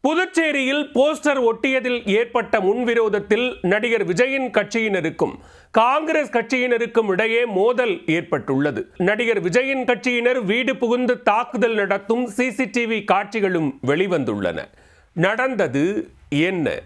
புதுச்சேரியில் போஸ்டர் ஒட்டியதில் ஏற்பட்ட முன்விரோதத்தில் நடிகர் விஜயின் கட்சியினருக்கும் காங்கிரஸ் கட்சியினருக்கும் இடையே மோதல் ஏற்பட்டுள்ளது. நடிகர் விஜயின் கட்சியினர் வீடு புகுந்து தாக்குதல் நடத்தும் சிசிடிவி காட்சிகளும் வெளிவந்துள்ளன. நடந்தது என்ன?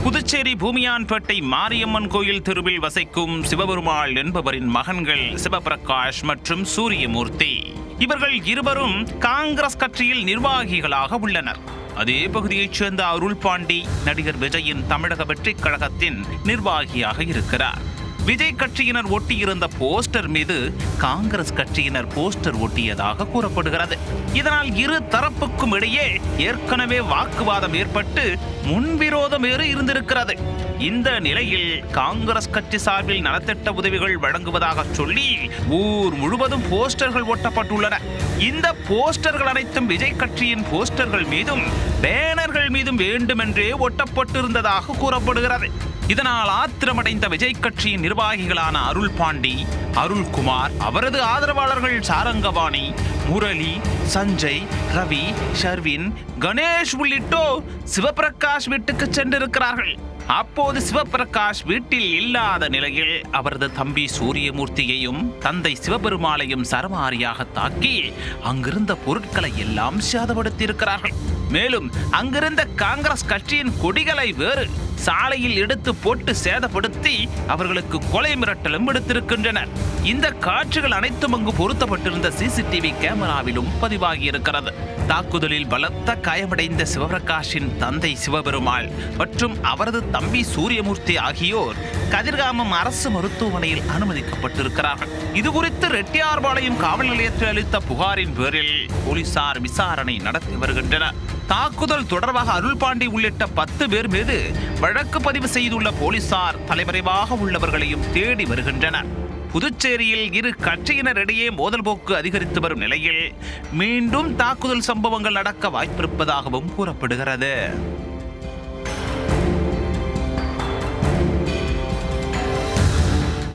புதுச்சேரி பூமியான்பேட்டை மாரியம்மன் கோயில் தெருவில் வசிக்கும் சிவபெருமாள் என்பவரின் மகன்கள் சிவபிரகாஷ் மற்றும் சூரியமூர்த்தி. இவர்கள் இருவரும் காங்கிரஸ் கட்சியில் நிர்வாகிகளாக உள்ளனர். அதே பகுதியைச் சேர்ந்த அருள் பாண்டி நடிகர் விஜயின் தமிழக வெற்றிக் கழகத்தின் நிர்வாகியாக இருக்கிறார். விஜய் கட்சியினர் ஒட்டியிருந்த போஸ்டர் மீது காங்கிரஸ் கட்சியினர் போஸ்டர் ஒட்டியதாக கூறப்படுகிறது. இதனால் இரு தரப்புக்கும் இடையே ஏற்கனவே வாக்குவாதம் ஏற்பட்டு முன்விரோதம் வேறு இருந்திருக்கிறது. இந்த நிலையில் காங்கிரஸ் கட்சி சார்பில் நலத்திட்ட உதவிகள் வழங்குவதாக சொல்லி ஊர் முழுவதும் போஸ்டர்கள் ஒட்டப்பட்டுள்ளன. இந்த போஸ்டர்கள் அனைத்தும் விஜய் கட்சியின் போஸ்டர்கள் மீதும் பேனர்கள் மீதும் வேண்டுமென்றே ஒட்டப்பட்டிருந்ததாக கூறப்படுகிறது. இதனால் ஆத்திரமடைந்த விஜய் கட்சியின் நிர்வாகிகளான அருள் பாண்டி, அருள்குமார், அவரது ஆதரவாளர்கள் சாரங்கவாணி, முரளி, சஞ்சய், ரவி, ஷர்வின், கணேஷ் உள்ளிட்டோர் சிவபிரகாஷ் வீட்டுக்கு சென்றிருக்கிறார்கள். அப்போது சிவபிரகாஷ் வீட்டில் இல்லாத நிலையில் அவரது தம்பி சூரியமூர்த்தியையும் தந்தை சிவபெருமாளையும் சரமாரியாக தாக்கி அங்கிருந்த பொருட்களை எல்லாம் சேதப்படுத்தி இருக்கிறார்கள். மேலும் அங்கிருந்த காங்கிரஸ் கட்சியின் கொடிகளை வேறு சாலையில் எடுத்து போட்டு சேதப்படுத்தி அவர்களுக்கு கொலை மிரட்டலும் எடுத்திருக்கின்றனர். இந்த காட்சிகள் அனைத்தும் அங்கு பொருத்தப்பட்டிருந்த சிசிடிவி கேமராவிலும் பதிவாகி இருக்கிறது. தாக்குதலில் பலத்த காயமடைந்த சிவபிரகாஷின் தந்தை சிவபெருமாள் மற்றும் அவரது தம்பி சூரியமூர்த்தி ஆகியோர் கதிர்காமம் அரசு மருத்துவமனையில் அனுமதிக்கப்பட்டிருக்கிறார்கள். இதுகுறித்து ரெட்டியார்பாளையம் காவல் நிலையத்தில் அளித்த புகாரின் பேரில் போலீசார் விசாரணை நடத்தி வருகின்றனர். தாக்குதல் தொடர்பாக அருள் பாண்டி உள்ளிட்ட 10 பேர் மீது வழக்கு பதிவு செய்துள்ள போலீசார் தலைமறைவாக உள்ளவர்களையும் தேடி வருகின்றனர். புதுச்சேரியில் இரு கட்சியினரிடையே மோதல் போக்கு அதிகரித்து வரும் நிலையில் மீண்டும் தாக்குதல் சம்பவங்கள் நடக்க வாய்ப்பிருப்பதாகவும் கூறப்படுகிறது.